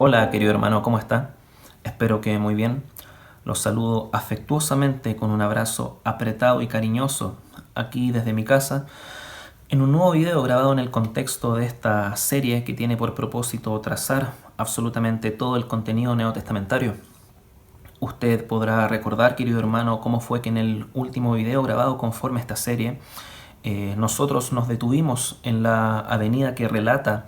Hola querido hermano, ¿cómo está? Espero que muy bien. Los saludo afectuosamente con un abrazo apretado y cariñoso aquí desde mi casa en un nuevo video grabado en el contexto de esta serie que tiene por propósito trazar absolutamente todo el contenido neotestamentario. Usted podrá recordar, querido hermano, cómo fue que en el último video grabado conforme a esta serie nosotros nos detuvimos en la avenida que relata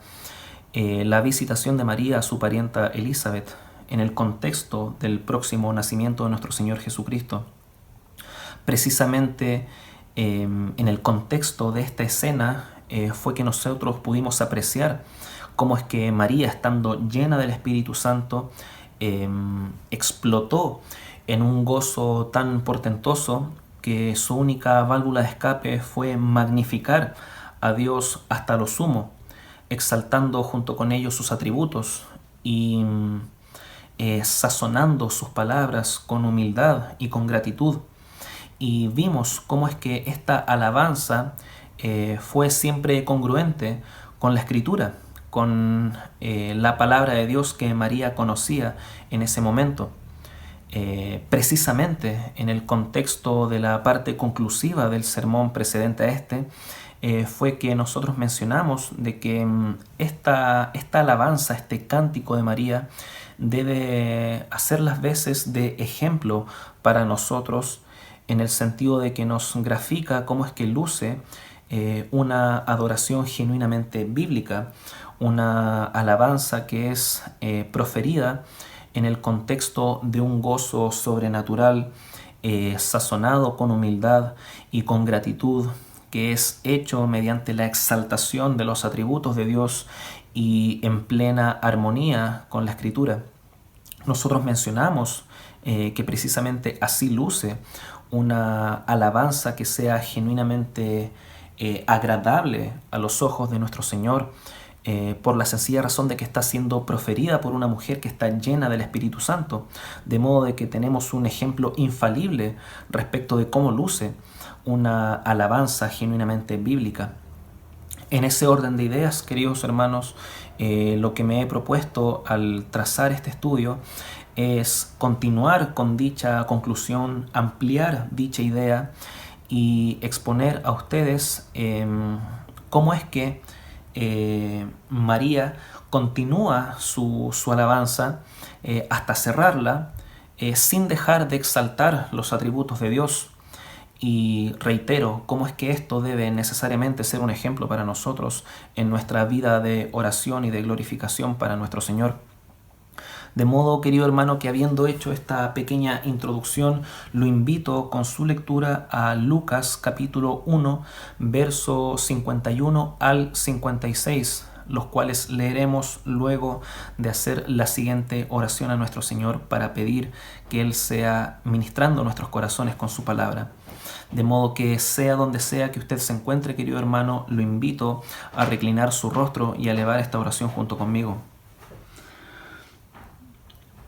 la visitación de María a su parienta Elizabeth en el contexto del próximo nacimiento de nuestro Señor Jesucristo. Precisamente en el contexto de esta escena fue que nosotros pudimos apreciar cómo es que María, estando llena del Espíritu Santo, explotó en un gozo tan portentoso que su única válvula de escape fue magnificar a Dios hasta lo sumo, exaltando junto con ellos sus atributos y sazonando sus palabras con humildad y con gratitud. Y vimos cómo es que esta alabanza fue siempre congruente con la Escritura, con la palabra de Dios que María conocía en ese momento. Precisamente en el contexto de la parte conclusiva del sermón precedente a este, fue que nosotros mencionamos de que esta alabanza, este cántico de María, debe hacer las veces de ejemplo para nosotros, en el sentido de que nos grafica cómo es que luce una adoración genuinamente bíblica, una alabanza que es proferida en el contexto de un gozo sobrenatural, sazonado con humildad y con gratitud, que es hecho mediante la exaltación de los atributos de Dios y en plena armonía con la Escritura. Nosotros mencionamos que precisamente así luce una alabanza que sea genuinamente agradable a los ojos de nuestro Señor, por la sencilla razón de que está siendo proferida por una mujer que está llena del Espíritu Santo, de modo de que tenemos un ejemplo infalible respecto de cómo luce una alabanza genuinamente bíblica. En ese orden de ideas, queridos hermanos, lo que me he propuesto al trazar este estudio es continuar con dicha conclusión, ampliar dicha idea y exponer a ustedes cómo es que María continúa su alabanza hasta cerrarla, sin dejar de exaltar los atributos de Dios. Y reitero cómo es que esto debe necesariamente ser un ejemplo para nosotros en nuestra vida de oración y de glorificación para nuestro Señor. De modo, querido hermano, que habiendo hecho esta pequeña introducción, lo invito con su lectura a Lucas capítulo 1, verso 51 al 56, los cuales leeremos luego de hacer la siguiente oración a nuestro Señor para pedir que Él sea ministrando nuestros corazones con su palabra. De modo que sea donde sea que usted se encuentre, querido hermano, lo invito a reclinar su rostro y a elevar esta oración junto conmigo.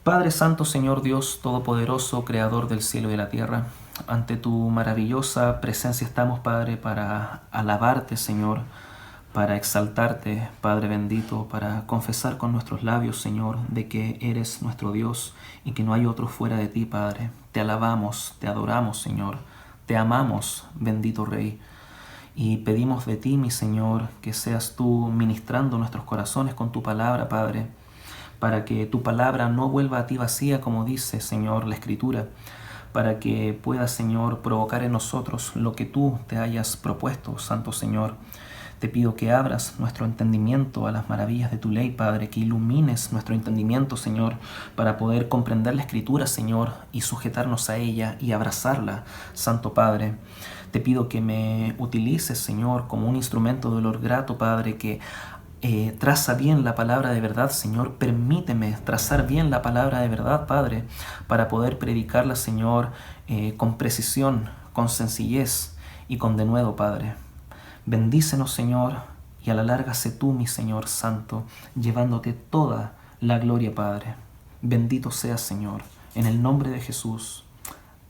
Padre Santo, Señor Dios Todopoderoso, Creador del cielo y de la tierra, ante tu maravillosa presencia estamos, Padre, para alabarte, Señor, para exaltarte, Padre bendito, para confesar con nuestros labios, Señor, de que eres nuestro Dios y que no hay otro fuera de ti, Padre. Te alabamos, te adoramos, Señor, te amamos, bendito Rey. Y pedimos de ti, mi Señor, que seas tú ministrando nuestros corazones con tu palabra, Padre, para que tu palabra no vuelva a ti vacía, como dice, Señor, la Escritura, para que pueda, Señor, provocar en nosotros lo que tú te hayas propuesto, Santo Señor. Te pido que abras nuestro entendimiento a las maravillas de tu ley, Padre, que ilumines nuestro entendimiento, Señor, para poder comprender la Escritura, Señor, y sujetarnos a ella y abrazarla, Santo Padre. Te pido que me utilices, Señor, como un instrumento de olor grato, Padre, que traza bien la palabra de verdad, Señor. Permíteme trazar bien la palabra de verdad, Padre, para poder predicarla, Señor, con precisión, con sencillez y con denuedo, Padre. Bendícenos, Señor, y a la larga sé tú, mi Señor Santo, llevándote toda la gloria, Padre. Bendito seas, Señor, en el nombre de Jesús.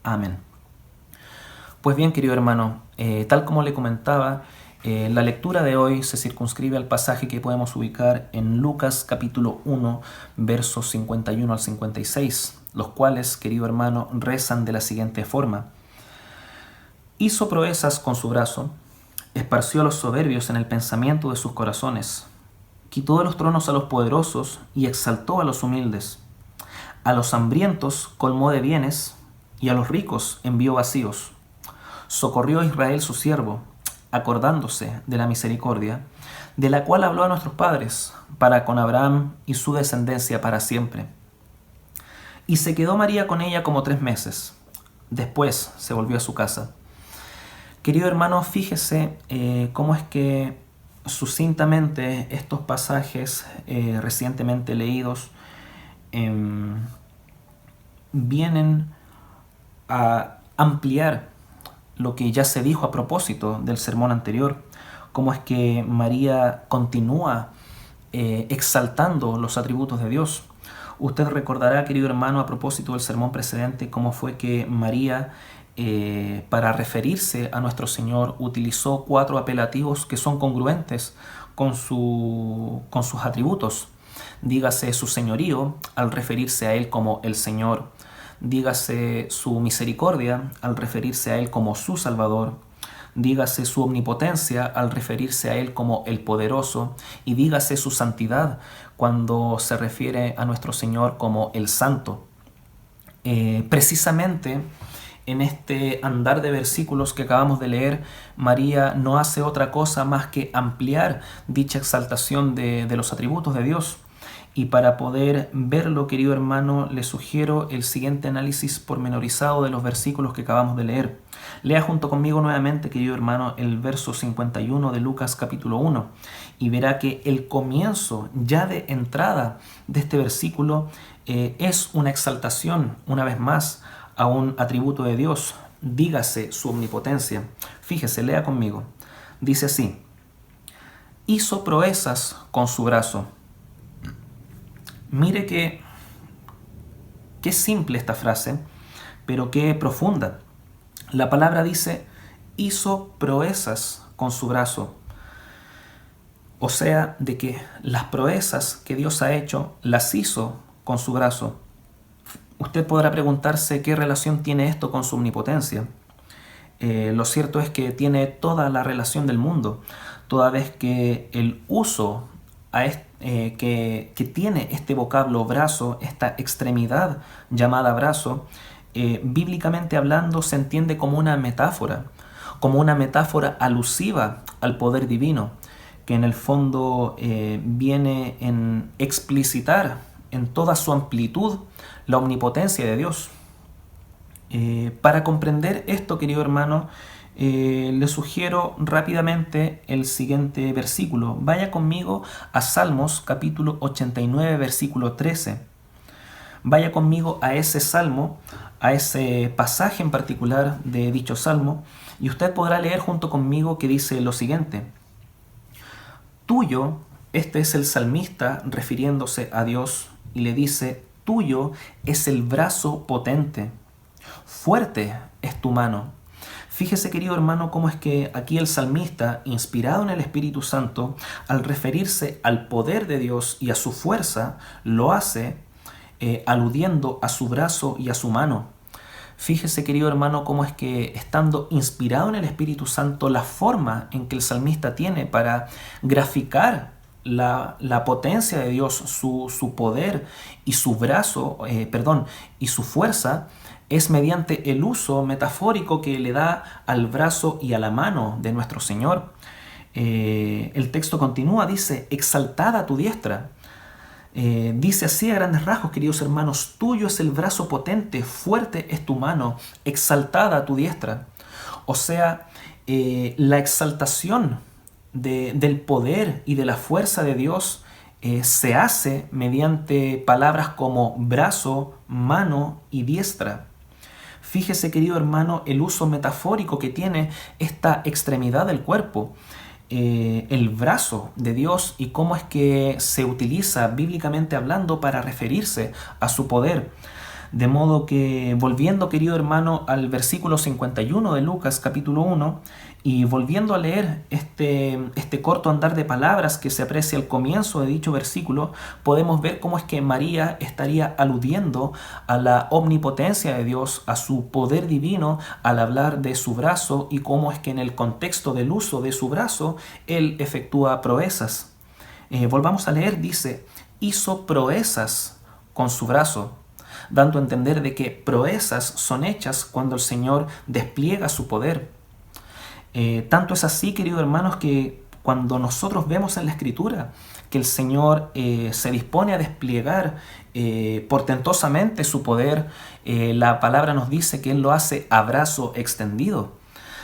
Amén. Pues bien, querido hermano, tal como le comentaba, La lectura de hoy se circunscribe al pasaje que podemos ubicar en Lucas capítulo 1, versos 51 al 56, los cuales, querido hermano, rezan de la siguiente forma. Hizo proezas con su brazo, esparció a los soberbios en el pensamiento de sus corazones, quitó de los tronos a los poderosos y exaltó a los humildes. A los hambrientos colmó de bienes y a los ricos envió vacíos. Socorrió a Israel su siervo, acordándose de la misericordia, de la cual habló a nuestros padres, para con Abraham y su descendencia para siempre. Y se quedó María con ella como 3 meses. Después se volvió a su casa. Querido hermano, fíjese cómo es que sucintamente estos pasajes recientemente leídos vienen a ampliar lo que ya se dijo a propósito del sermón anterior, cómo es que María continúa exaltando los atributos de Dios. Usted recordará, querido hermano, a propósito del sermón precedente, cómo fue que María, para referirse a nuestro Señor, utilizó 4 apelativos que son congruentes con sus atributos. Dígase su señorío, al referirse a Él como el Señor. Dígase su misericordia, al referirse a Él como su Salvador. Dígase su omnipotencia, al referirse a Él como el poderoso. Y dígase su santidad, cuando se refiere a nuestro Señor como el Santo. Precisamente en este andar de versículos que acabamos de leer, María no hace otra cosa más que ampliar dicha exaltación de los atributos de Dios. Y para poder verlo, querido hermano, le sugiero el siguiente análisis pormenorizado de los versículos que acabamos de leer. Lea junto conmigo nuevamente, querido hermano, el verso 51 de Lucas capítulo 1 y verá que el comienzo ya de entrada de este versículo es una exaltación, una vez más, a un atributo de Dios, dígase su omnipotencia. Fíjese, lea conmigo. Dice así: hizo proezas con su brazo. Mire qué simple esta frase, pero qué profunda. La palabra dice, hizo proezas con su brazo. O sea, de que las proezas que Dios ha hecho, las hizo con su brazo. Usted podrá preguntarse qué relación tiene esto con su omnipotencia. Lo cierto es que tiene toda la relación del mundo, toda vez que el uso que tiene este vocablo brazo, esta extremidad llamada brazo, bíblicamente hablando se entiende como una metáfora alusiva al poder divino, que en el fondo viene en explicitar en toda su amplitud la omnipotencia de Dios. Para comprender esto, querido hermano, le sugiero rápidamente el siguiente versículo. Vaya conmigo a Salmos capítulo 89, versículo 13. Vaya conmigo a ese salmo, a ese pasaje en particular de dicho salmo, y usted podrá leer junto conmigo que dice lo siguiente: tuyo, este es el salmista refiriéndose a Dios, y le dice, tuyo es el brazo potente, fuerte es tu mano. Fíjese, querido hermano, cómo es que aquí el salmista, inspirado en el Espíritu Santo, al referirse al poder de Dios y a su fuerza, lo hace aludiendo a su brazo y a su mano. Fíjese, querido hermano, cómo es que, estando inspirado en el Espíritu Santo, la forma en que el salmista tiene para graficar la potencia de Dios, su poder y su brazo, y su fuerza, es mediante el uso metafórico que le da al brazo y a la mano de nuestro Señor. El texto continúa, dice, exaltada tu diestra. Dice así a grandes rasgos, queridos hermanos, tuyo es el brazo potente, fuerte es tu mano, exaltada tu diestra. O sea, la exaltación del poder y de la fuerza de Dios se hace mediante palabras como brazo, mano y diestra. Fíjese, querido hermano, el uso metafórico que tiene esta extremidad del cuerpo, el brazo de Dios, y cómo es que se utiliza bíblicamente hablando para referirse a su poder. De modo que, volviendo, querido hermano, al versículo 51 de Lucas capítulo 1, y volviendo a leer este corto andar de palabras que se aprecia al comienzo de dicho versículo, podemos ver cómo es que María estaría aludiendo a la omnipotencia de Dios, a su poder divino al hablar de su brazo, y cómo es que en el contexto del uso de su brazo, Él efectúa proezas. Volvamos a leer, dice, hizo proezas con su brazo, dando a entender de que proezas son hechas cuando el Señor despliega su poder. Tanto es así, queridos hermanos, que cuando nosotros vemos en la Escritura que el Señor se dispone a desplegar portentosamente su poder, la palabra nos dice que Él lo hace a brazo extendido.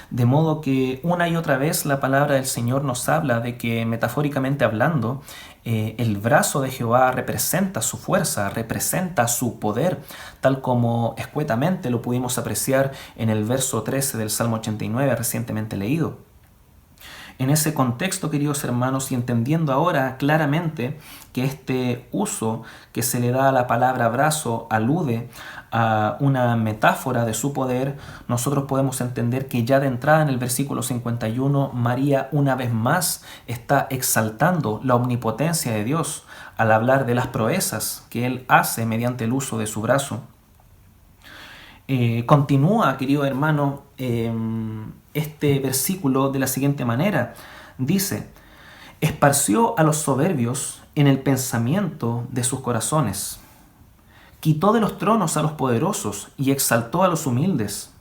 De modo que una y otra vez la palabra del Señor nos habla de que, metafóricamente hablando, el brazo de Jehová representa su fuerza, representa su poder, tal como escuetamente lo pudimos apreciar en el verso 13 del Salmo 89 recientemente leído. En ese contexto, queridos hermanos, y entendiendo ahora claramente que este uso que se le da a la palabra brazo alude a una metáfora de su poder, nosotros podemos entender que ya de entrada en el versículo 51, María una vez más está exaltando la omnipotencia de Dios al hablar de las proezas que Él hace mediante el uso de su brazo. Continúa, querido hermano, este versículo de la siguiente manera. Dice, esparció a los soberbios en el pensamiento de sus corazones. Quitó de los tronos a los poderosos y exaltó a los humildes.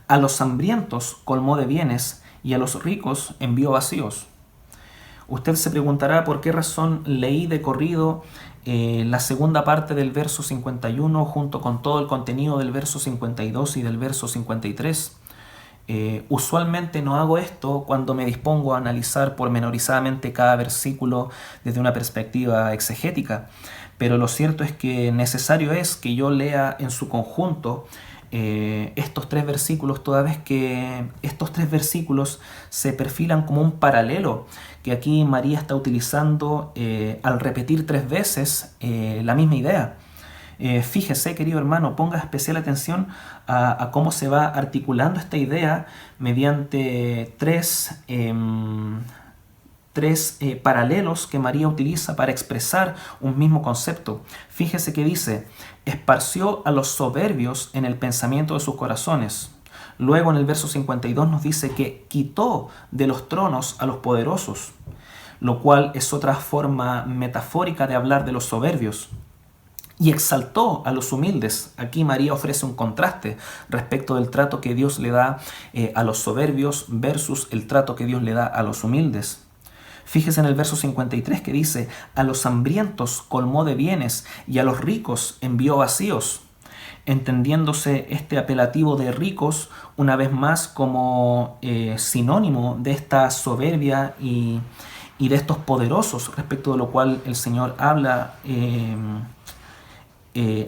A los hambrientos colmó de bienes y a los ricos envió vacíos. Usted se preguntará por qué razón leí de corrido la segunda parte del verso 51 junto con todo el contenido del verso 52 y del verso 53. Usualmente no hago esto cuando me dispongo a analizar pormenorizadamente cada versículo desde una perspectiva exegética, pero lo cierto es que necesario es que yo lea en su conjunto estos tres versículos, toda vez que estos tres versículos se perfilan como un paralelo que aquí María está utilizando al repetir tres veces la misma idea. Fíjese, querido hermano, ponga especial atención a cómo se va articulando esta idea mediante tres paralelos que María utiliza para expresar un mismo concepto. Fíjese que dice, esparció a los soberbios en el pensamiento de sus corazones. Luego en el verso 52 nos dice que quitó de los tronos a los poderosos, lo cual es otra forma metafórica de hablar de los soberbios. Y exaltó a los humildes. Aquí María ofrece un contraste respecto del trato que Dios le da a los soberbios versus el trato que Dios le da a los humildes. Fíjese en el verso 53 que dice, a los hambrientos colmó de bienes y a los ricos envió vacíos, entendiéndose este apelativo de ricos una vez más como sinónimo de esta soberbia y de estos poderosos, respecto de lo cual el Señor habla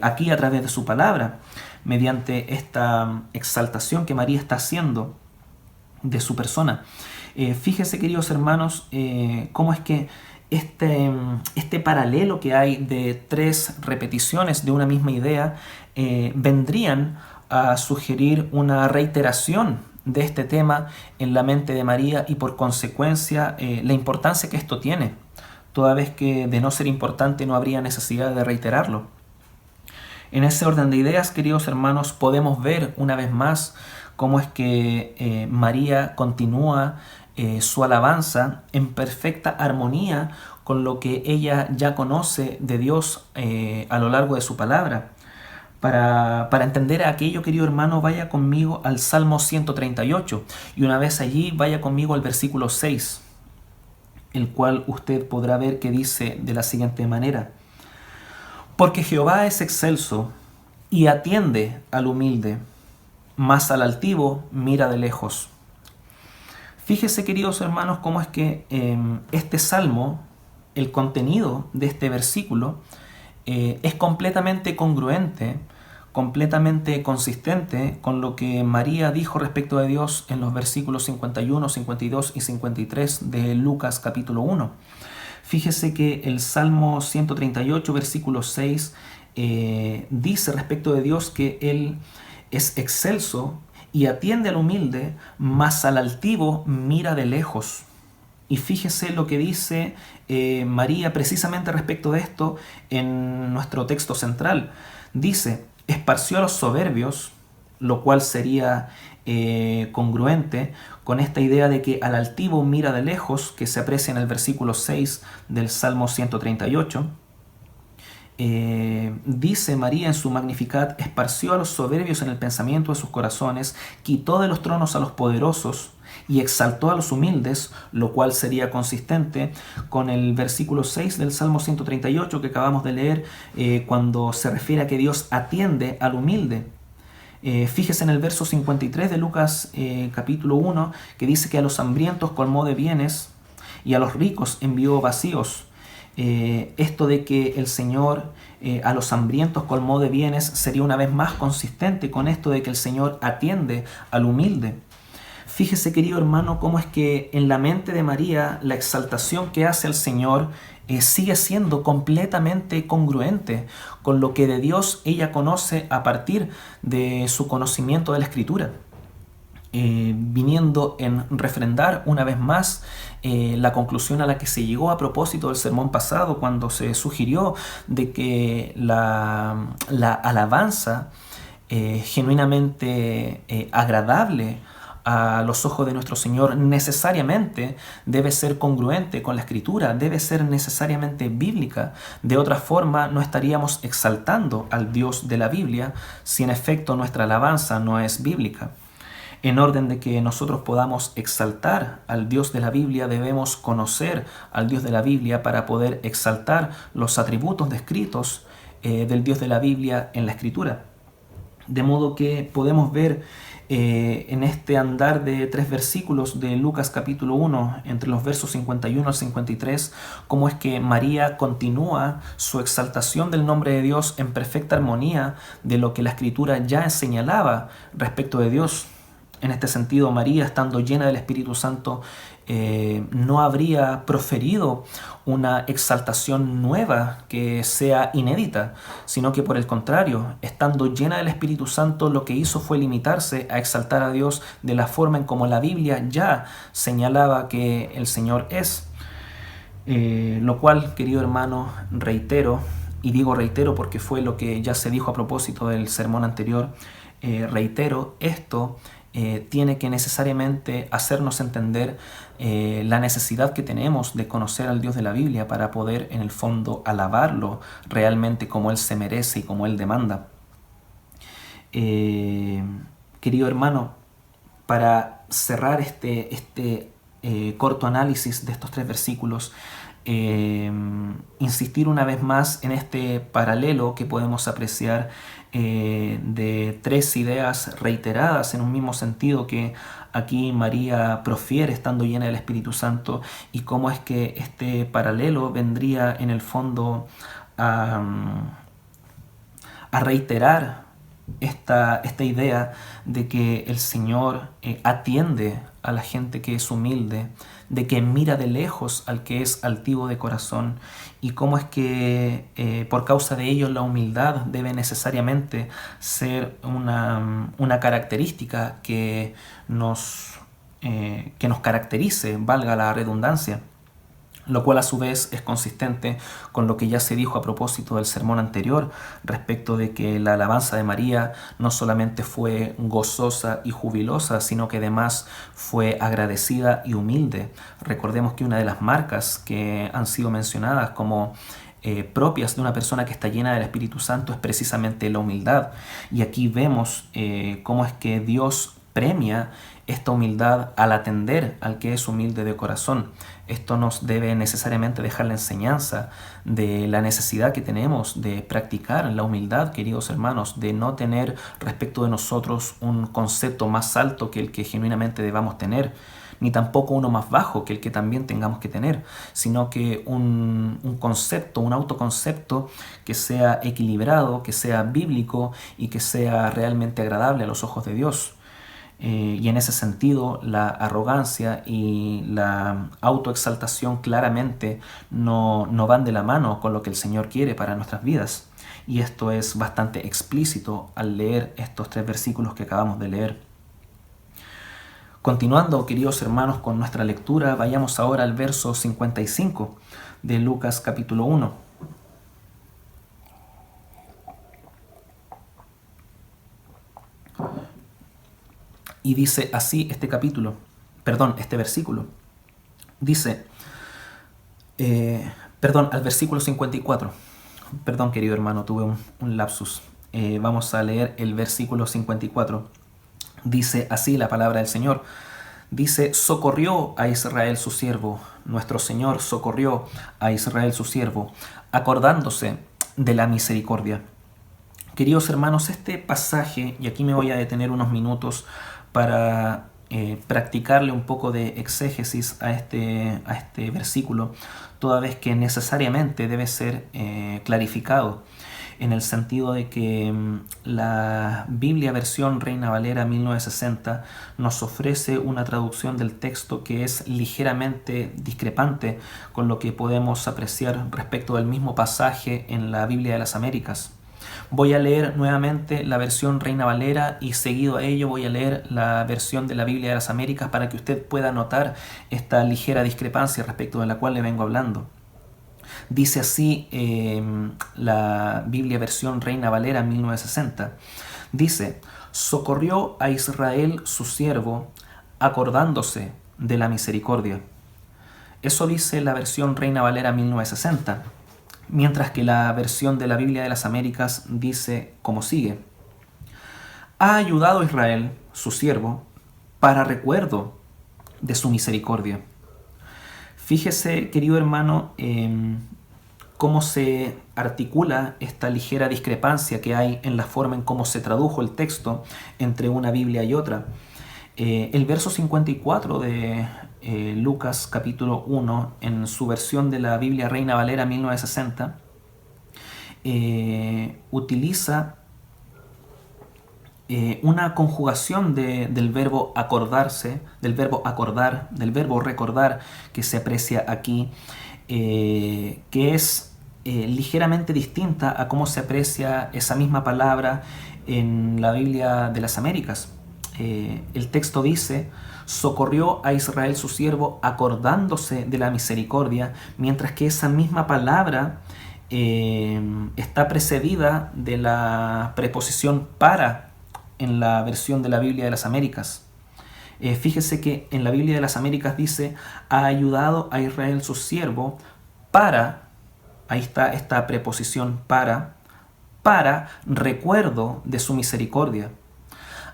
aquí a través de su palabra, mediante esta exaltación que María está haciendo de su persona. Fíjese, queridos hermanos, cómo es que este paralelo que hay de tres repeticiones de una misma idea vendrían a sugerir una reiteración de este tema en la mente de María y por consecuencia la importancia que esto tiene, toda vez que de no ser importante no habría necesidad de reiterarlo. En ese orden de ideas, queridos hermanos, podemos ver una vez más cómo es que María continúa su alabanza en perfecta armonía con lo que ella ya conoce de Dios a lo largo de su palabra. Para entender aquello, querido hermano, vaya conmigo al Salmo 138 y una vez allí vaya conmigo al versículo 6, el cual usted podrá ver que dice de la siguiente manera: porque Jehová es excelso y atiende al humilde, mas al altivo mira de lejos. Fíjese, queridos hermanos, cómo es que este salmo, el contenido de este versículo, es completamente congruente, completamente consistente con lo que María dijo respecto de Dios en los versículos 51, 52 y 53 de Lucas capítulo 1. Fíjese que el Salmo 138, versículo 6, dice respecto de Dios que Él es excelso y atiende al humilde, mas al altivo mira de lejos. Y fíjese lo que dice María precisamente respecto de esto en nuestro texto central. Dice, esparció a los soberbios, lo cual sería congruente con esta idea de que al altivo mira de lejos, que se aprecia en el versículo 6 del Salmo 138. Dice María en su Magnificat, esparció a los soberbios en el pensamiento de sus corazones, quitó de los tronos a los poderosos y exaltó a los humildes, lo cual sería consistente con el versículo 6 del Salmo 138 que acabamos de leer, cuando se refiere a que Dios atiende al humilde. Fíjese en el verso 53 de Lucas capítulo 1, que dice que a los hambrientos colmó de bienes y a los ricos envió vacíos. Esto de que el Señor a los hambrientos colmó de bienes sería una vez más consistente con esto de que el Señor atiende al humilde. Fíjese, querido hermano, cómo es que en la mente de María la exaltación que hace al Señor sigue siendo completamente congruente con lo que de Dios ella conoce a partir de su conocimiento de la Escritura. Viniendo en refrendar una vez más la conclusión a la que se llegó a propósito del sermón pasado, cuando se sugirió de que la alabanza genuinamente agradable a los ojos de nuestro Señor necesariamente debe ser congruente con la Escritura, debe ser necesariamente bíblica. De otra forma, no estaríamos exaltando al Dios de la Biblia si en efecto nuestra alabanza no es bíblica. En orden de que nosotros podamos exaltar al Dios de la Biblia, debemos conocer al Dios de la Biblia para poder exaltar los atributos descritos del Dios de la Biblia en la Escritura. De modo que podemos ver en este andar de 3 versículos de Lucas capítulo 1, entre los versos 51 al 53, cómo es que María continúa su exaltación del nombre de Dios en perfecta armonía de lo que la Escritura ya señalaba respecto de Dios. En este sentido, María, estando llena del Espíritu Santo, no habría proferido una exaltación nueva que sea inédita, sino que por el contrario, estando llena del Espíritu Santo, lo que hizo fue limitarse a exaltar a Dios de la forma en como la Biblia ya señalaba que el Señor es. Lo cual, querido hermano, reitero, y digo reitero porque fue lo que ya se dijo a propósito del sermón anterior, reitero, esto tiene que necesariamente hacernos entender la necesidad que tenemos de conocer al Dios de la Biblia para poder en el fondo alabarlo realmente como Él se merece y como Él demanda. Querido hermano, para cerrar este corto análisis de estos 3 versículos, insistir una vez más en este paralelo que podemos apreciar de 3 ideas reiteradas en un mismo sentido que aquí María profiere estando llena del Espíritu Santo, y cómo es que este paralelo vendría en el fondo a reiterar esta idea de que el Señor atiende a la gente que es humilde, de que mira de lejos al que es altivo de corazón, y cómo es que por causa de ello la humildad debe necesariamente ser una característica que nos caracterice, valga la redundancia. Lo cual a su vez es consistente con lo que ya se dijo a propósito del sermón anterior respecto de que la alabanza de María no solamente fue gozosa y jubilosa, sino que además fue agradecida y humilde. Recordemos que una de las marcas que han sido mencionadas como propias de una persona que está llena del Espíritu Santo es precisamente la humildad. Y aquí vemos cómo es que Dios premia esta humildad al atender al que es humilde de corazón. Esto nos debe necesariamente dejar la enseñanza de la necesidad que tenemos de practicar la humildad, queridos hermanos, de no tener respecto de nosotros un concepto más alto que el que genuinamente debamos tener, ni tampoco uno más bajo que el que también tengamos que tener, sino que un concepto, un autoconcepto que sea equilibrado, que sea bíblico y que sea realmente agradable a los ojos de Dios. Y en ese sentido la arrogancia y la autoexaltación claramente no van de la mano con lo que el Señor quiere para nuestras vidas. y esto es bastante explícito al leer estos 3 versículos que acabamos de leer. Continuando, queridos hermanos, con nuestra lectura, vayamos ahora al verso 55 de Lucas capítulo 1. Y dice así este versículo. Dice, al versículo 54. Perdón, querido hermano, tuve un lapsus. Vamos a leer el versículo 54. Dice así la palabra del Señor. Dice, socorrió a Israel su siervo. Nuestro Señor socorrió a Israel su siervo, acordándose de la misericordia. Queridos hermanos, este pasaje, y aquí me voy a detener unos minutos para practicarle un poco de exégesis a este versículo, toda vez que necesariamente debe ser clarificado, en el sentido de que la Biblia versión Reina Valera 1960 nos ofrece una traducción del texto que es ligeramente discrepante con lo que podemos apreciar respecto del mismo pasaje en la Biblia de las Américas. Voy a leer nuevamente la versión Reina Valera y seguido a ello voy a leer la versión de la Biblia de las Américas para que usted pueda notar esta ligera discrepancia respecto de la cual le vengo hablando. Dice así la Biblia versión Reina Valera 1960. Dice, socorrió a Israel su siervo, acordándose de la misericordia. Eso dice la versión Reina Valera 1960. Mientras que la versión de la Biblia de las Américas dice como sigue. Ha ayudado a Israel, su siervo, para recuerdo de su misericordia. Fíjese, querido hermano, cómo se articula esta ligera discrepancia que hay en la forma en cómo se tradujo el texto entre una Biblia y otra. El verso 54 de Lucas capítulo 1, en su versión de la Biblia Reina Valera 1960, utiliza una conjugación del verbo acordarse, del verbo acordar, del verbo recordar que se aprecia aquí, que es ligeramente distinta a cómo se aprecia esa misma palabra en la Biblia de las Américas. El texto dice, socorrió a Israel su siervo acordándose de la misericordia, mientras que esa misma palabra está precedida de la preposición para en la versión de la Biblia de las Américas. Fíjese que en la Biblia de las Américas dice, ha ayudado a Israel su siervo para, ahí está esta preposición para recuerdo de su misericordia.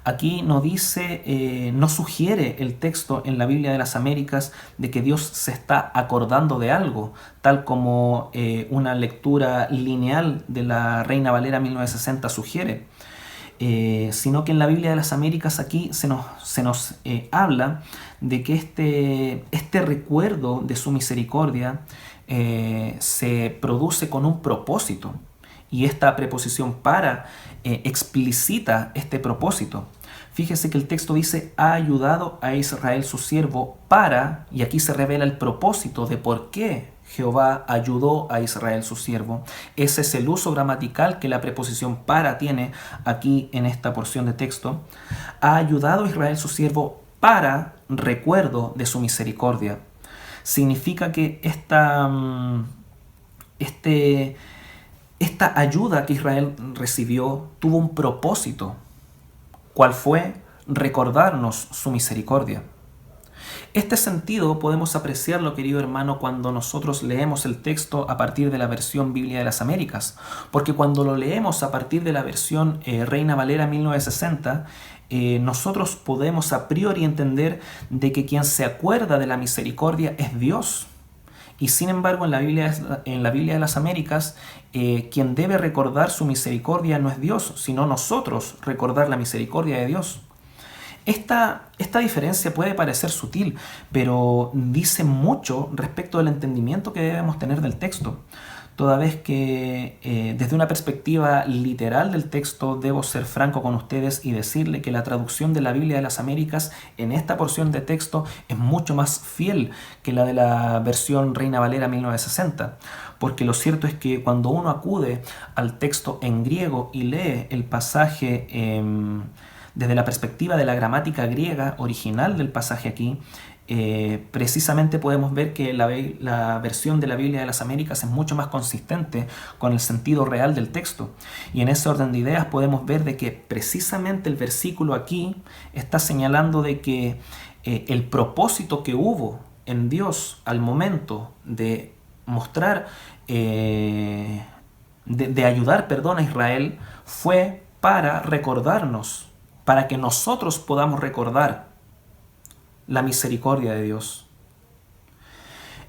Aquí no dice, no sugiere el texto en la Biblia de las Américas de que Dios se está acordando de algo, tal como una lectura lineal de la Reina Valera 1960 sugiere. Sino que en la Biblia de las Américas aquí se nos habla de que este recuerdo de su misericordia se produce con un propósito, y esta preposición para explicita este propósito. Fíjese que el texto dice, ha ayudado a Israel su siervo para, y aquí se revela el propósito de por qué Jehová ayudó a Israel su siervo. Ese es el uso gramatical que la preposición para tiene aquí en esta porción de texto. Ha ayudado a Israel su siervo para recuerdo de su misericordia. Significa que esta ayuda que Israel recibió tuvo un propósito. ¿Cuál fue? Recordarnos su misericordia. Este sentido podemos apreciarlo, querido hermano, cuando nosotros leemos el texto a partir de la versión Biblia de las Américas, porque cuando lo leemos a partir de la versión Reina Valera 1960, nosotros podemos a priori entender de que quien se acuerda de la misericordia es Dios. Y sin embargo, en la Biblia de las Américas, quien debe recordar su misericordia no es Dios, sino nosotros recordar la misericordia de Dios. Esta diferencia puede parecer sutil, pero dice mucho respecto del entendimiento que debemos tener del texto. toda vez que desde una perspectiva literal del texto debo ser franco con ustedes y decirle que la traducción de la Biblia de las Américas en esta porción de texto es mucho más fiel que la de la versión Reina Valera 1960, porque lo cierto es que cuando uno acude al texto en griego y lee el pasaje desde la perspectiva de la gramática griega original del pasaje aquí, precisamente podemos ver que la versión de la Biblia de las Américas es mucho más consistente con el sentido real del texto. Y en ese orden de ideas podemos ver de que precisamente el versículo aquí está señalando de que el propósito que hubo en Dios al momento de mostrar, de ayudar, perdón, a Israel, fue para recordarnos, para que nosotros podamos recordar la misericordia de Dios.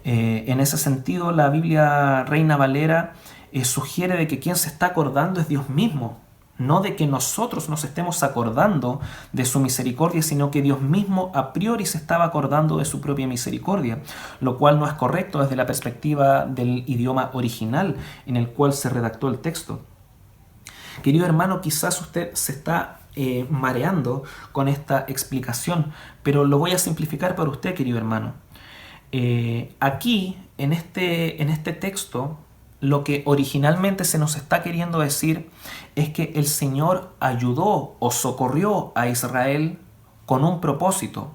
En ese sentido, la Biblia Reina Valera sugiere de que quien se está acordando es Dios mismo, no de que nosotros nos estemos acordando de su misericordia, sino que Dios mismo a priori se estaba acordando de su propia misericordia, lo cual no es correcto desde la perspectiva del idioma original en el cual se redactó el texto. Querido hermano, quizás usted se está mareando con esta explicación, pero lo voy a simplificar para usted, querido hermano. Aquí, en este texto, lo que originalmente se nos está queriendo decir es que el Señor ayudó o socorrió a Israel con un propósito,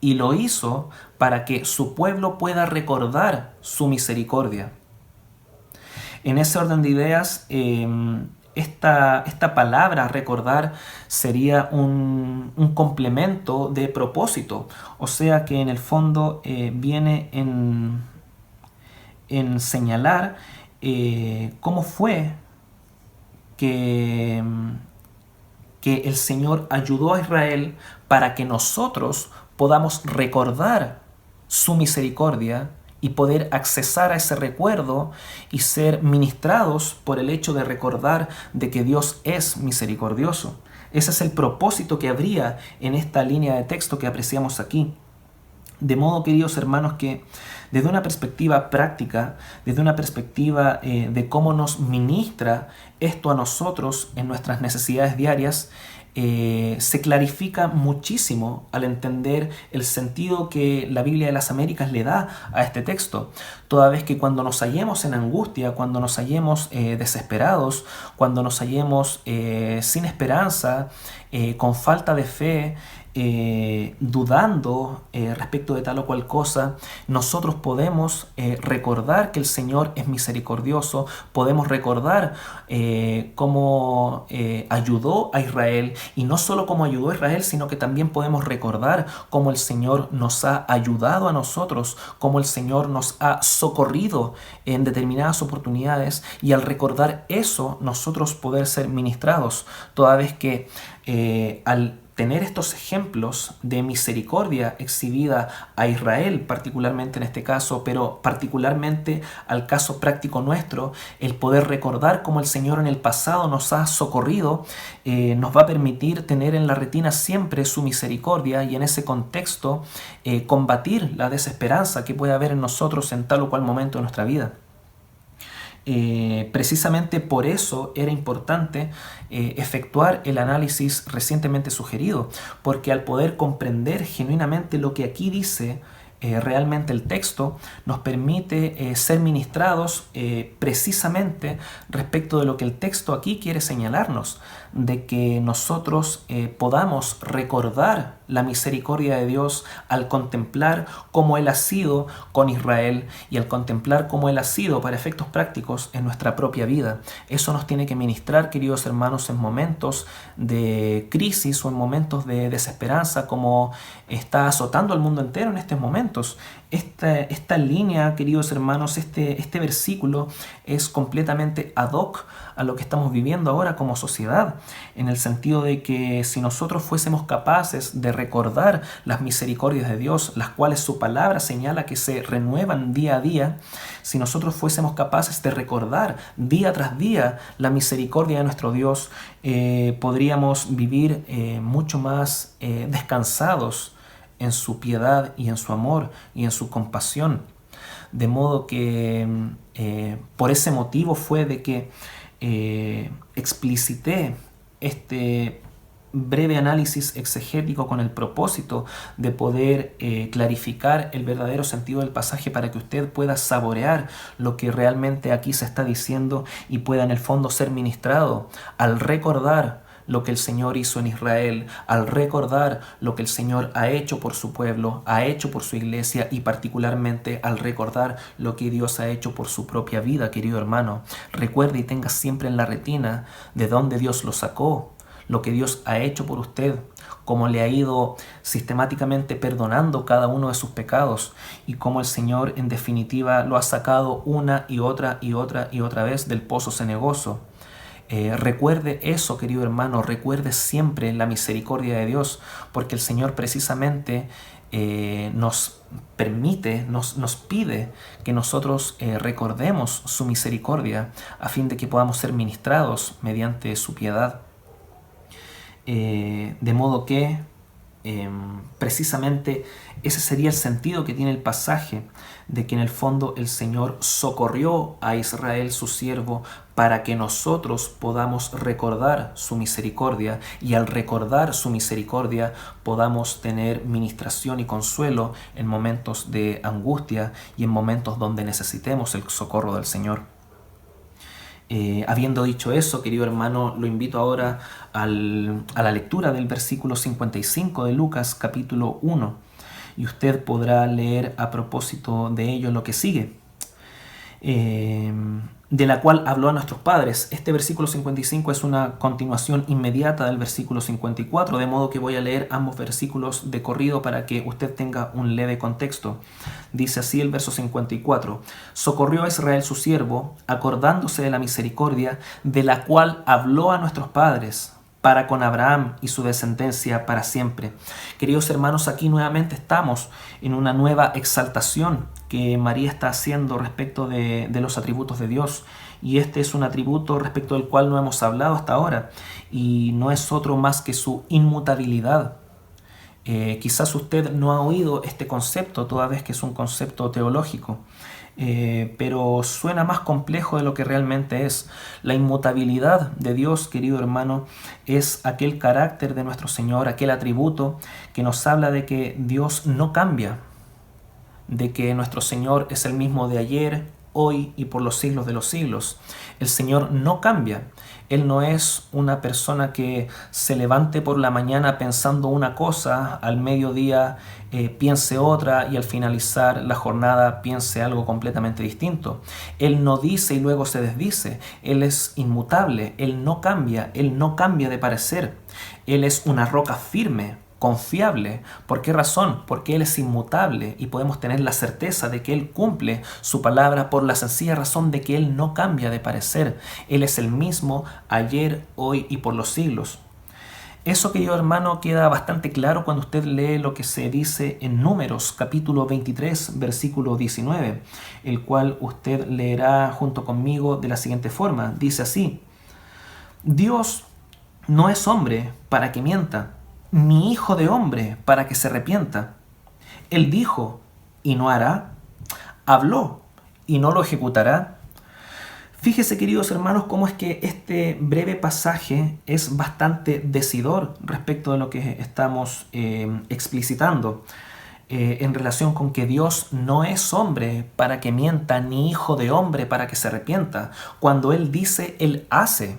y lo hizo para que su pueblo pueda recordar su misericordia. En ese orden de ideas, esta palabra recordar sería un complemento de propósito, o sea que en el fondo viene en señalar cómo fue que el Señor ayudó a Israel para que nosotros podamos recordar su misericordia y poder accesar a ese recuerdo y ser ministrados por el hecho de recordar de que Dios es misericordioso. Ese es el propósito que habría en esta línea de texto que apreciamos aquí. De modo, queridos hermanos, que desde una perspectiva práctica, desde una perspectiva de cómo nos ministra esto a nosotros en nuestras necesidades diarias, se clarifica muchísimo al entender el sentido que la Biblia de las Américas le da a este texto, toda vez que cuando nos hallemos en angustia, cuando nos hallemos desesperados, cuando nos hallemos sin esperanza, con falta de fe, dudando respecto de tal o cual cosa, nosotros podemos recordar que el Señor es misericordioso, podemos recordar cómo ayudó a Israel, y no solo cómo ayudó a Israel, sino que también podemos recordar cómo el Señor nos ha ayudado a nosotros, cómo el Señor nos ha socorrido en determinadas oportunidades, y al recordar eso nosotros poder ser ministrados, toda vez que al tener estos ejemplos de misericordia exhibida a Israel, particularmente en este caso, pero particularmente al caso práctico nuestro, el poder recordar cómo el Señor en el pasado nos ha socorrido, nos va a permitir tener en la retina siempre su misericordia, y en ese contexto combatir la desesperanza que puede haber en nosotros en tal o cual momento de nuestra vida. Precisamente por eso era importante efectuar el análisis recientemente sugerido, porque al poder comprender genuinamente lo que aquí dice realmente el texto, nos permite ser ministrados precisamente respecto de lo que el texto aquí quiere señalarnos, de que nosotros podamos recordar la misericordia de Dios al contemplar cómo Él ha sido con Israel y al contemplar cómo Él ha sido para efectos prácticos en nuestra propia vida. Eso nos tiene que ministrar, queridos hermanos, en momentos de crisis o en momentos de desesperanza, como está azotando al mundo entero en estos momentos. Esta línea, queridos hermanos, este versículo es completamente ad hoc a lo que estamos viviendo ahora como sociedad, en el sentido de que si nosotros fuésemos capaces de recordar las misericordias de Dios, las cuales su palabra señala que se renuevan día a día, si nosotros fuésemos capaces de recordar día tras día la misericordia de nuestro Dios, podríamos vivir mucho más descansados en su piedad y en su amor y en su compasión. De modo que por ese motivo fue de que explicité este breve análisis exegético con el propósito de poder clarificar el verdadero sentido del pasaje para que usted pueda saborear lo que realmente aquí se está diciendo y pueda en el fondo ser ministrado al recordar lo que el Señor hizo en Israel, al recordar lo que el Señor ha hecho por su pueblo, ha hecho por su iglesia y particularmente al recordar lo que Dios ha hecho por su propia vida, querido hermano. Recuerde y tenga siempre en la retina de dónde Dios lo sacó, lo que Dios ha hecho por usted, cómo le ha ido sistemáticamente perdonando cada uno de sus pecados y cómo el Señor en definitiva lo ha sacado una y otra vez del pozo cenagoso. Recuerde eso, querido hermano, recuerde siempre la misericordia de Dios, porque el Señor precisamente nos permite, nos pide que nosotros recordemos su misericordia a fin de que podamos ser ministrados mediante su piedad. De modo que precisamente ese sería el sentido que tiene el pasaje, de que en el fondo el Señor socorrió a Israel su siervo para que nosotros podamos recordar su misericordia y al recordar su misericordia podamos tener ministración y consuelo en momentos de angustia y en momentos donde necesitemos el socorro del Señor. Habiendo dicho eso, querido hermano, lo invito ahora a la lectura del versículo 55 de Lucas capítulo 1 y usted podrá leer a propósito de ello lo que sigue, de la cual habló a nuestros padres. Este versículo 55 es una continuación inmediata del versículo 54, de modo que voy a leer ambos versículos de corrido para que usted tenga un leve contexto. Dice así el verso 54: socorrió a Israel su siervo, acordándose de la misericordia, de la cual habló a nuestros padres, para con Abraham y su descendencia para siempre. Queridos hermanos, aquí nuevamente estamos en una nueva exaltación que María está haciendo respecto de los atributos de Dios. Y este es un atributo respecto del cual no hemos hablado hasta ahora, y no es otro más que su inmutabilidad. Quizás usted no ha oído este concepto, toda vez que es un concepto teológico, pero suena más complejo de lo que realmente es. La inmutabilidad de Dios, querido hermano, es aquel carácter de nuestro Señor, aquel atributo que nos habla de que Dios no cambia, de que nuestro Señor es el mismo de ayer, hoy y por los siglos de los siglos. El Señor no cambia. Él no es una persona que se levante por la mañana pensando una cosa, al mediodía piense otra y al finalizar la jornada piense algo completamente distinto. Él no dice y luego se desdice. Él es inmutable. Él no cambia de parecer. Él es una roca firme, confiable. ¿Por qué razón? Porque Él es inmutable y podemos tener la certeza de que Él cumple su palabra por la sencilla razón de que Él no cambia de parecer. Él es el mismo ayer, hoy y por los siglos. Eso, querido hermano, queda bastante claro cuando usted lee lo que se dice en Números, capítulo 23, versículo 19, el cual usted leerá junto conmigo de la siguiente forma. Dice así: Dios no es hombre para que mienta, ni hijo de hombre para que se arrepienta. Él dijo y no hará, habló y no lo ejecutará. Fíjese, queridos hermanos, cómo es que este breve pasaje es bastante decidor respecto de lo que estamos explicitando en relación con que Dios no es hombre para que mienta, ni hijo de hombre para que se arrepienta. Cuando Él dice, Él hace.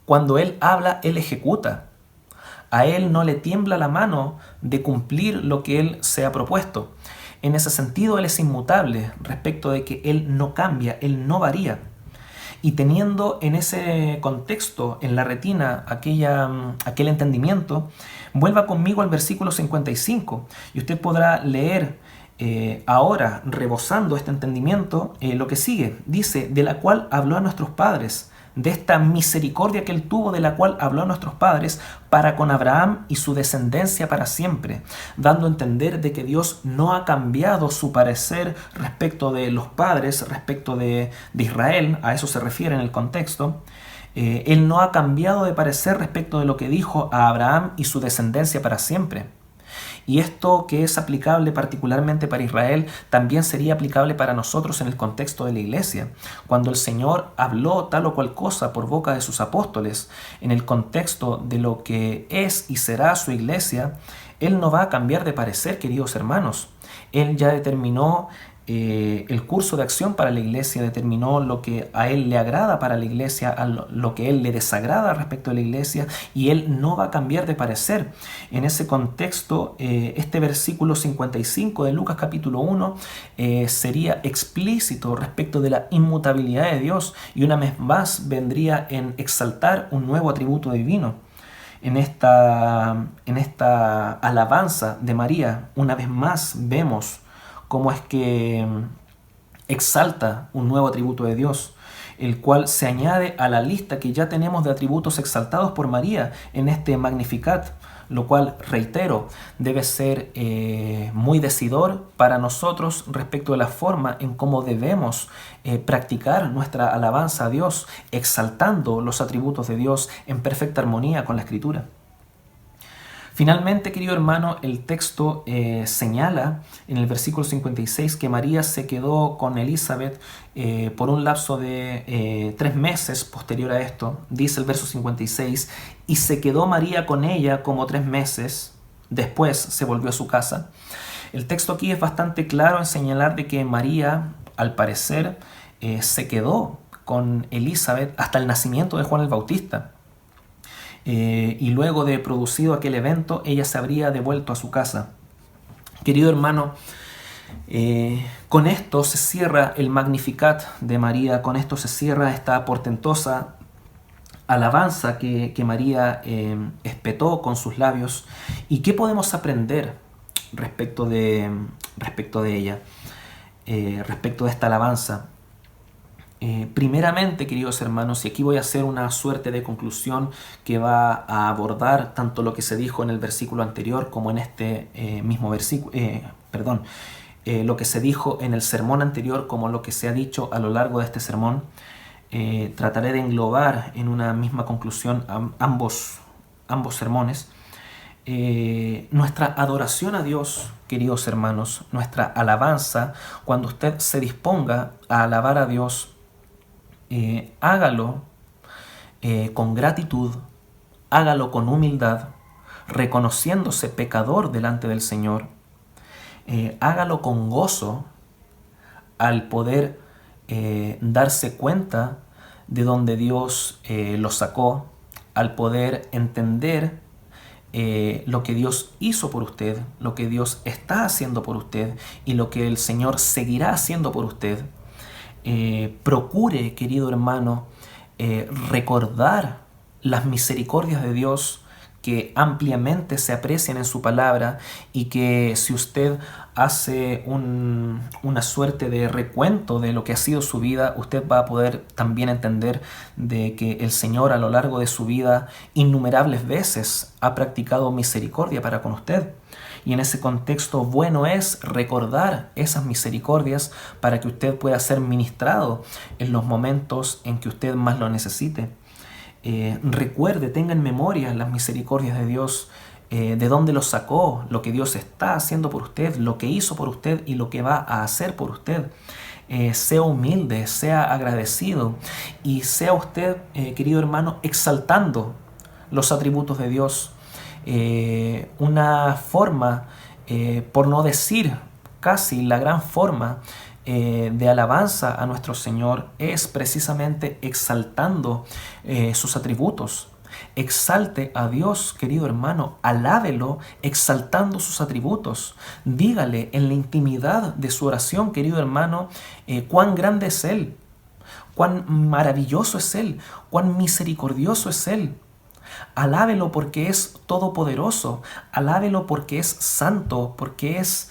Cuando Él habla, Él ejecuta. A Él no le tiembla la mano de cumplir lo que Él se ha propuesto. En ese sentido, Él es inmutable respecto de que Él no cambia, Él no varía. Y teniendo en ese contexto, en la retina, aquel entendimiento, vuelva conmigo al versículo 55 y usted podrá leer ahora, rebosando este entendimiento, lo que sigue. Dice, de la cual habló a nuestros padres, de esta misericordia que Él tuvo, de la cual habló a nuestros padres, para con Abraham y su descendencia para siempre, dando a entender de que Dios no ha cambiado su parecer respecto de los padres, respecto de Israel, a eso se refiere en el contexto. Él no ha cambiado de parecer respecto de lo que dijo a Abraham y su descendencia para siempre. Y esto que es aplicable particularmente para Israel, también sería aplicable para nosotros en el contexto de la iglesia. Cuando el Señor habló tal o cual cosa por boca de sus apóstoles, en el contexto de lo que es y será su iglesia, Él no va a cambiar de parecer, queridos hermanos. Él ya determinó el curso de acción para la iglesia, determinó lo que a Él le agrada para la iglesia, lo que a Él le desagrada respecto de la iglesia, y Él no va a cambiar de parecer. En ese contexto, este versículo 55 de Lucas capítulo 1 sería explícito respecto de la inmutabilidad de Dios, y una vez más vendría en exaltar un nuevo atributo divino. En esta alabanza de María, una vez más vemos cómo es que exalta un nuevo atributo de Dios, el cual se añade a la lista que ya tenemos de atributos exaltados por María en este Magnificat, lo cual, reitero, debe ser muy decidor para nosotros respecto de la forma en cómo debemos practicar nuestra alabanza a Dios, exaltando los atributos de Dios en perfecta armonía con la Escritura. Finalmente, querido hermano, el texto señala en el versículo 56 que María se quedó con Elizabeth por un lapso de 3 meses posterior a esto. Dice el verso 56, y se quedó María con ella como 3 meses, después se volvió a su casa. El texto aquí es bastante claro en señalar de que María, al parecer, se quedó con Elizabeth hasta el nacimiento de Juan el Bautista. Y luego de producido aquel evento, ella se habría devuelto a su casa. Querido hermano, con esto se cierra el Magnificat de María, con esto se cierra esta portentosa alabanza que María espetó con sus labios. ¿Y qué podemos aprender respecto de ella, respecto de esta alabanza? Primeramente, queridos hermanos, y aquí voy a hacer una suerte de conclusión que va a abordar tanto lo que se dijo en el versículo anterior como en este mismo versículo, lo que se dijo en el sermón anterior como lo que se ha dicho a lo largo de este sermón. Trataré de englobar en una misma conclusión ambos sermones. Nuestra adoración a Dios, queridos hermanos, nuestra alabanza, cuando usted se disponga a alabar a Dios, hágalo con gratitud, hágalo con humildad, reconociéndose pecador delante del Señor. Hágalo con gozo al poder darse cuenta de donde Dios lo sacó, al poder entender lo que Dios hizo por usted, lo que Dios está haciendo por usted y lo que el Señor seguirá haciendo por usted. Procure, querido hermano, recordar las misericordias de Dios que ampliamente se aprecian en su palabra, y que si usted hace una suerte de recuento de lo que ha sido su vida, usted va a poder también entender de que el Señor a lo largo de su vida innumerables veces ha practicado misericordia para con usted. Y en ese contexto bueno es recordar esas misericordias para que usted pueda ser ministrado en los momentos en que usted más lo necesite. Recuerde, tenga en memoria las misericordias de Dios, de dónde lo sacó, lo que Dios está haciendo por usted, lo que hizo por usted y lo que va a hacer por usted. Sea humilde, sea agradecido y sea usted, querido hermano, exaltando los atributos de Dios. Una forma, por no decir casi la gran forma de alabanza a nuestro Señor es precisamente exaltando sus atributos. Exalte a Dios, querido hermano, alábelo exaltando sus atributos. Dígale en la intimidad de su oración, querido hermano, cuán grande es Él, cuán maravilloso es Él, cuán misericordioso es Él. Alábelo porque es todopoderoso, alábelo porque es santo, porque es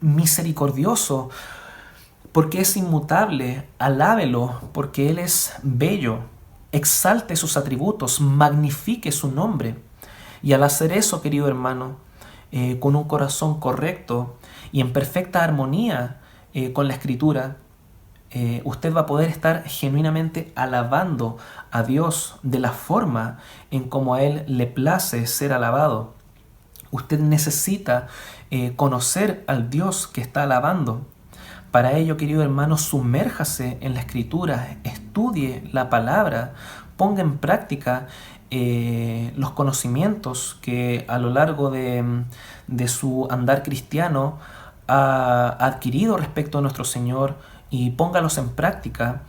misericordioso, porque es inmutable. Alábelo porque Él es bello. Exalte sus atributos, magnifique su nombre. Y al hacer eso, querido hermano, con un corazón correcto y en perfecta armonía con la Escritura, usted va a poder estar genuinamente alabando a Dios de la forma en como a Él le place ser alabado. Usted necesita conocer al Dios que está alabando. Para ello, querido hermano, sumérjase en la Escritura, estudie la palabra, ponga en práctica los conocimientos que a lo largo de su andar cristiano ha adquirido respecto a nuestro Señor, y póngalos en práctica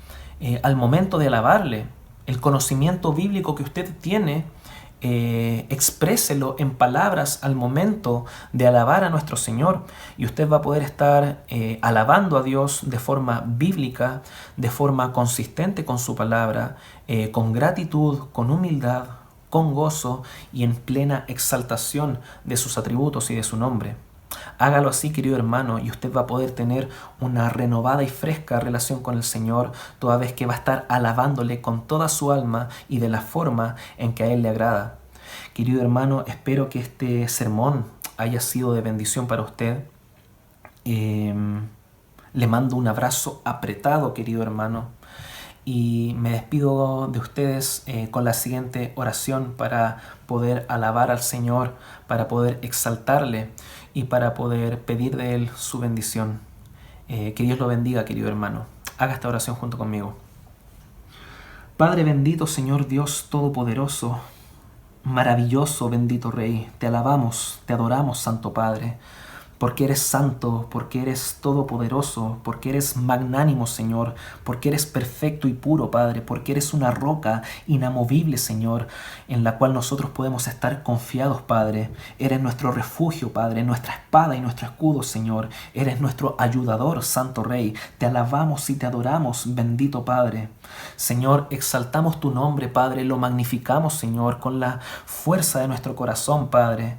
al momento de alabarle. El conocimiento bíblico que usted tiene, expréselo en palabras al momento de alabar a nuestro Señor, y usted va a poder estar alabando a Dios de forma bíblica, de forma consistente con su palabra, con gratitud, con humildad, con gozo y en plena exaltación de sus atributos y de su nombre. Hágalo así, querido hermano, y usted va a poder tener una renovada y fresca relación con el Señor, toda vez que va a estar alabándole con toda su alma y de la forma en que a Él le agrada. Querido hermano, espero que este sermón haya sido de bendición para usted. Le mando un abrazo apretado, querido hermano, y me despido de ustedes con la siguiente oración para poder alabar al Señor, para poder exaltarle y para poder pedir de Él su bendición. Que Dios lo bendiga, querido hermano. Haga esta oración junto conmigo. Padre bendito, Señor Dios Todopoderoso, maravilloso, bendito Rey, te alabamos, te adoramos, Santo Padre, porque eres santo, porque eres todopoderoso, porque eres magnánimo, Señor, porque eres perfecto y puro, Padre, porque eres una roca inamovible, Señor, en la cual nosotros podemos estar confiados, Padre. Eres nuestro refugio, Padre, nuestra espada y nuestro escudo, Señor. Eres nuestro ayudador, Santo Rey. Te alabamos y te adoramos, bendito Padre. Señor, exaltamos tu nombre, Padre, lo magnificamos, Señor, con la fuerza de nuestro corazón, Padre,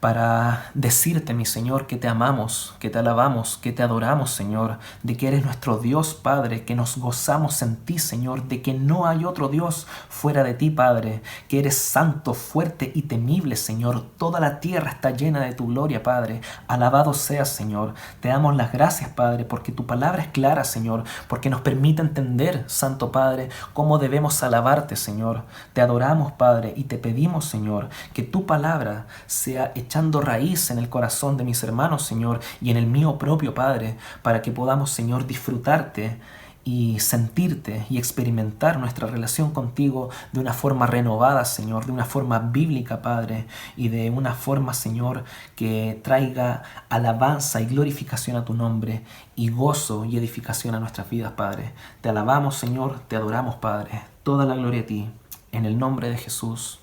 para decirte, mi Señor, que te amamos, que te alabamos, que te adoramos, Señor, de que eres nuestro Dios, Padre, que nos gozamos en ti, Señor, de que no hay otro Dios fuera de ti, Padre, que eres santo, fuerte y temible, Señor. Toda la tierra está llena de tu gloria, Padre. Alabado seas, Señor. Te damos las gracias, Padre, porque tu palabra es clara, Señor, porque nos permite entender, Santo Padre, cómo debemos alabarte, Señor. Te adoramos, Padre, y te pedimos, Señor, que tu palabra sea echando raíz en el corazón de mis hermanos, Señor, y en el mío propio, Padre, para que podamos, Señor, disfrutarte y sentirte y experimentar nuestra relación contigo de una forma renovada, Señor, de una forma bíblica, Padre, y de una forma, Señor, que traiga alabanza y glorificación a tu nombre y gozo y edificación a nuestras vidas, Padre. Te alabamos, Señor, te adoramos, Padre. Toda la gloria a ti, en el nombre de Jesús.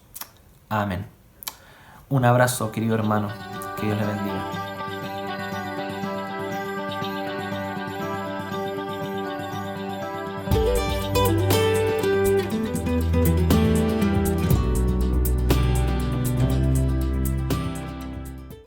Amén. Un abrazo, querido hermano. Que Dios le bendiga.